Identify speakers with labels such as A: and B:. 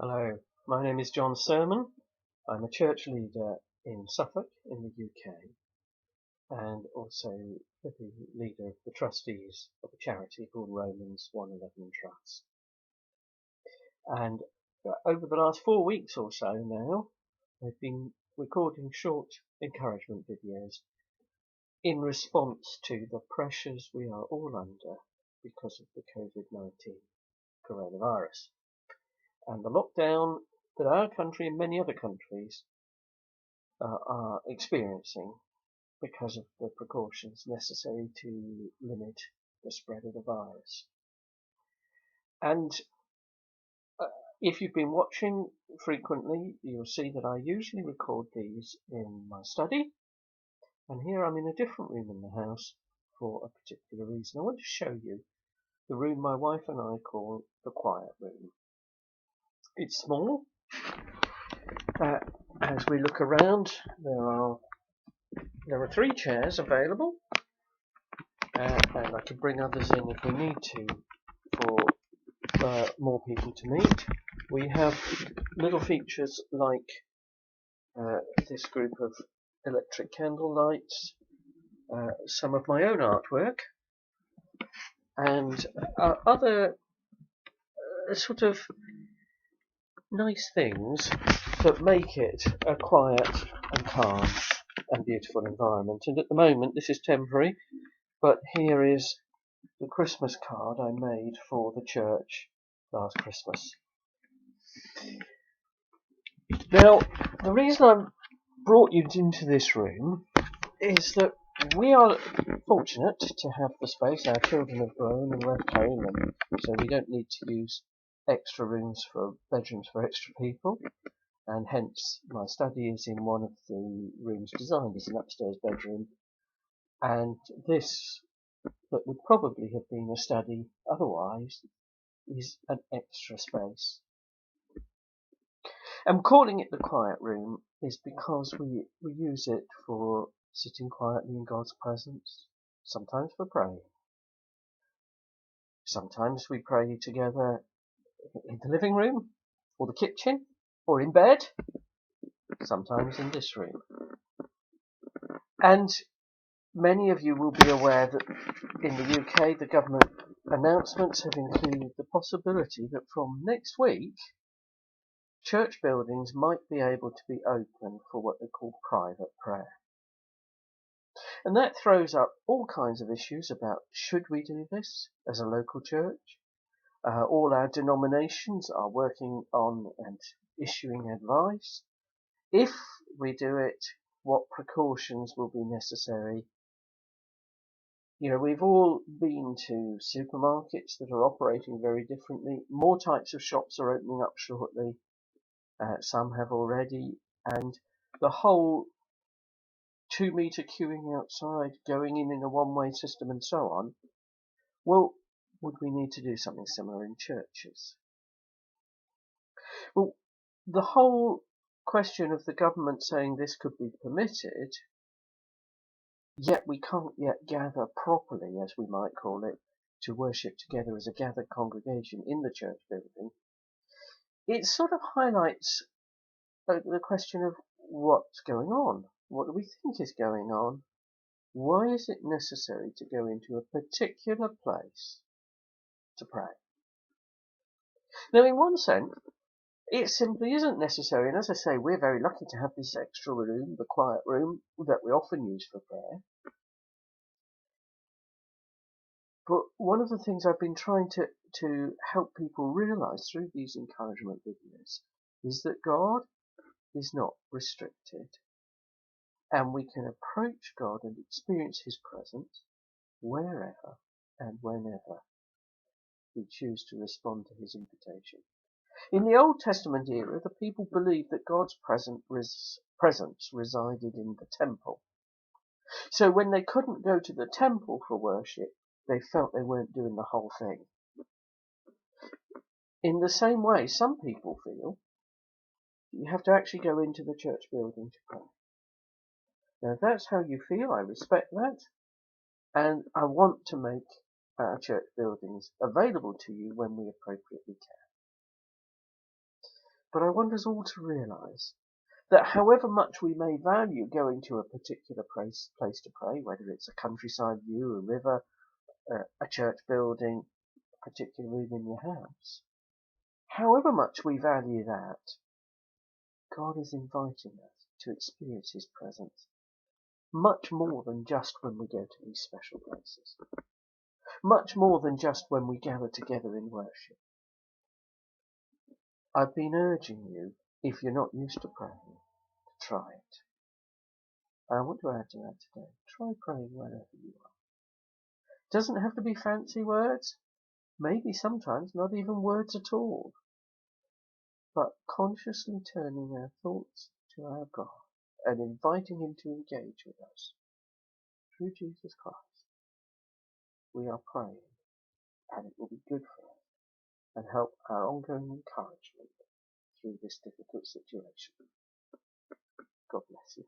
A: Hello, my name is Jon Sermon. I'm a church leader in Suffolk in the UK and also the leader of the trustees of a charity called Romans 111 Trust. And over the last 4 weeks or so now, I've been recording short encouragement videos in response to the pressures we are all under because of the COVID-19 coronavirus and the lockdown that our country and many other countries are experiencing because of the precautions necessary to limit the spread of the virus. And if you've been watching frequently, you'll see that I usually record these in my study, and here I'm in a different room in the house for a particular reason. I want to show you the room my wife and I call the quiet room. It's small. As we look around, there are 3 chairs available, and I can bring others in if we need to for more people to meet. We have little features like this group of electric candle lights, some of my own artwork, and other sort of nice things that make it a quiet and calm and beautiful environment. And at the moment this is temporary, but here is the Christmas card I made for the church last Christmas. Now, the reason I've brought you into this room is that we are fortunate to have the space. Our children have grown and left home, and so we don't need to use extra rooms for bedrooms for extra people, and hence my study is in one of the rooms designed as an upstairs bedroom, and this that would probably have been a study otherwise is an extra space. And calling it the quiet room is because we use it for sitting quietly in God's presence, sometimes for praying. Sometimes we pray together in the living room, or the kitchen, or in bed, sometimes in this room. And many of you will be aware that in the UK the government announcements have included the possibility that from next week church buildings might be able to be open for what they call private prayer. And that throws up all kinds of issues about should we do this as a local church? All our denominations are working on and issuing advice. If we do it, what precautions will be necessary? You know, we've all been to supermarkets that are operating very differently. More types of shops are opening up shortly. Some have already. And the whole 2-meter queuing outside, going in a one-way system and so on. Well, would we need to do something similar in churches? Well, the whole question of the government saying this could be permitted, yet we can't yet gather properly, as we might call it, to worship together as a gathered congregation in the church building, it sort of highlights the question of what's going on. What do we think is going on? Why is it necessary to go into a particular place to pray? Now, in one sense, it simply isn't necessary, and as I say, we're very lucky to have this extra room, the quiet room, that we often use for prayer. But one of the things I've been trying to help people realise through these encouragement videos is that God is not restricted, and we can approach God and experience His presence wherever and whenever we choose to respond to His invitation. In the Old Testament era, the people believed that God's presence resided in the temple. So when they couldn't go to the temple for worship, they felt they weren't doing the whole thing. In the same way, some people feel you have to actually go into the church building to pray. Now, if that's how you feel, I respect that, and I want to make our church buildings available to you when we appropriately can. But I want us all to realise that however much we may value going to a particular place to pray, whether it's a countryside view, a river, a church building, a particular room in your house, however much we value that, God is inviting us to experience his presence much more than just when we go to these special places, much more than just when we gather together in worship. I've been urging you, if you're not used to praying, to try it. And I want to add to that today. Try praying wherever you are. It doesn't have to be fancy words, maybe sometimes not even words at all, but consciously turning our thoughts to our God and inviting him to engage with us through Jesus Christ. We are praying, and it will be good for us and help our ongoing encouragement through this difficult situation. God bless you.